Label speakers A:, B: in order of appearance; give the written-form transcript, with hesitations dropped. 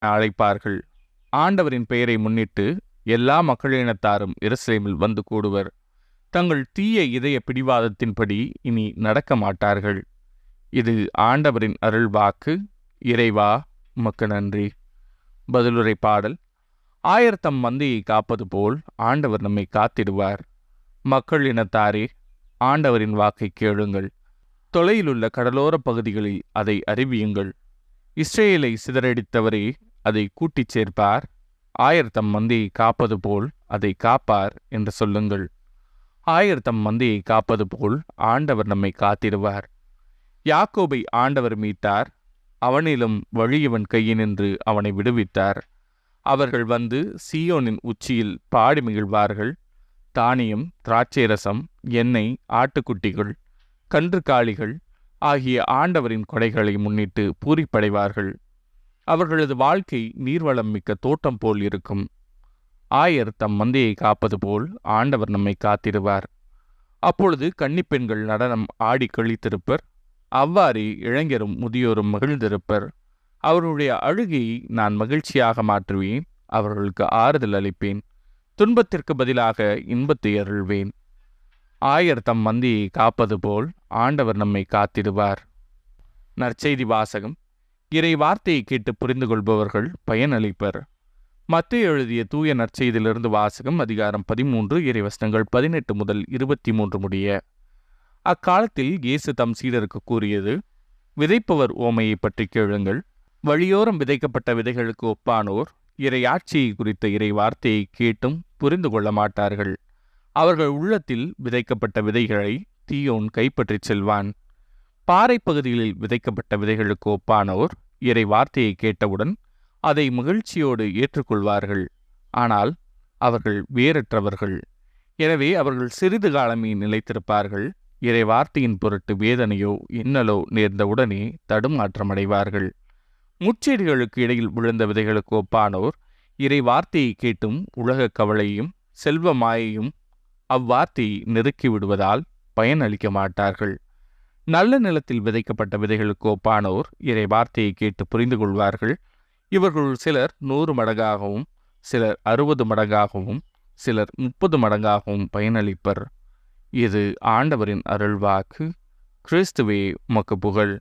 A: அழைப்பார்கள். ஆண்டவரின் பெயரை முன்னிட்டு எல்லா மக்களினத்தாரும் எருசலேமில் வந்து கூடுவர். தங்கள் தீய இதய பிடிவாதத்தின்படி இனி நடக்க மாட்டார்கள். இது ஆண்டவரின் அருள்வாக்கு. இறைவா, உமக்கு நன்றி. பதிலுரை பாடல். ஆயர்தம் மந்தையை காப்பது போல் ஆண்டவர் நம்மை காத்திடுவார். மக்கள் இனத்தாரே, ஆண்டவரின் வாக்கை கேளுங்கள். தொலையிலுள்ள கடலோர பகுதிகளில் அதை அறிவியுங்கள். இஸ்ரேலை சிதறடித்தவரே அதை கூட்டிச் சேர்ப்பார். ஆயர்தம் மந்தையை காப்பது போல் அதை காப்பார் என்று சொல்லுங்கள். ஆயர்தம் மந்தையை காப்பது போல் ஆண்டவர் நம்மை காத்திடுவார். யாக்கோபை ஆண்டவர் மீட்டார். அவனிலும் வழியவன் கையினின்று அவனை விடுவித்தார். அவர்கள் வந்து சீயோனின் உச்சியில் பாடி மகிழ்வார்கள். தானியம், திராட்சை ரசம், எண்ணெய், ஆட்டுக்குட்டிகள், கன்றுக்காலிகள் ஆகிய ஆண்டவரின் கொடைகளை முன்னிட்டு பூரிப்படைவார்கள். அவர்களது வாழ்க்கை நீர்வளம் மிக்க தோட்டம் போல் இருக்கும். ஆயர் தம் மந்தையை காப்பது போல் ஆண்டவர் நம்மை காத்திடுவார். அப்பொழுது கன்னிப்பெண்கள் நடனம் ஆடி கழித்திருப்பர். அவ்வாறே இளைஞரும் முதியோரும் மகிழ்ந்திருப்பர். அவர்களுடைய அழுகையை நான் மகிழ்ச்சியாக மாற்றுவேன். அவர்களுக்கு ஆறுதல் அளிப்பேன். துன்பத்திற்கு பதிலாக இன்பத்தை அருள்வேன். ஆயர் தம் மந்தையை காப்பது போல் ஆண்டவர் நம்மை காத்திடுவார். நற்செய்தி வாசகம். இறை வார்த்தையை கேட்டு புரிந்து கொள்பவர்கள் பயனளிப்பர். மத்தேயு எழுதிய தூய நற்செய்தியிலிருந்து வாசகம். அதிகாரம் 13, இறைவசனங்கள் 18 முதல் 23 முடிய. அக்காலத்தில் இயேசு தம் சீடருக்கு கூறியது: விதைப்பவர் ஓமையை பற்றி கேளுங்கள். வழியோரம் விதைக்கப்பட்ட விதைகளுக்கு ஒப்பானோர் இறையாட்சியை குறித்த இறை வார்த்தையை கேட்டும் புரிந்து கொள்ள மாட்டார்கள். அவர்கள் உள்ளத்தில் விதைக்கப்பட்ட விதைகளை தீயோன் கைப்பற்றிச் செல்வான். பாறை பகுதிகளில் விதைக்கப்பட்ட விதைகளுக்கு ஒப்பானோர் இறை வார்த்தையை கேட்டவுடன் அதை மகிழ்ச்சியோடு ஏற்றுக்கொள்வார்கள். ஆனால் அவர்கள் வேறற்றவர்கள். எனவே அவர்கள் சிறிது காலமே நிலைத்திருப்பார்கள். இறை வார்த்தையின் பொருட்டு வேதனையோ இன்னலோ நேர்ந்தவுடனே தடுமாற்றமடைவார்கள். முச்செடிகளுக்கு இடையில் விழுந்த விதைகளுக்கு ஒப்பானோர் இறை வார்த்தையை கேட்டும் உலக கவலையும் செல்வ மாயையும் அவ்வார்த்தையை நெருக்கி விடுவதால் பயனளிக்க மாட்டார்கள். நல்ல நிலத்தில் விதைக்கப்பட்ட விதைகளுக்கு ஒப்பானோர் இறை வார்த்தையை கேட்டு புரிந்து கொள்வார்கள். இவர்களுள் சிலர் 100 மடங்காகவும், சிலர் 60 மடங்காகவும், சிலர் 30 மடங்காகவும் பயனளிப்பர். இது ஆண்டவரின் அருள்வாக்கு. கிறிஸ்துவே, உமக்கு புகழ்.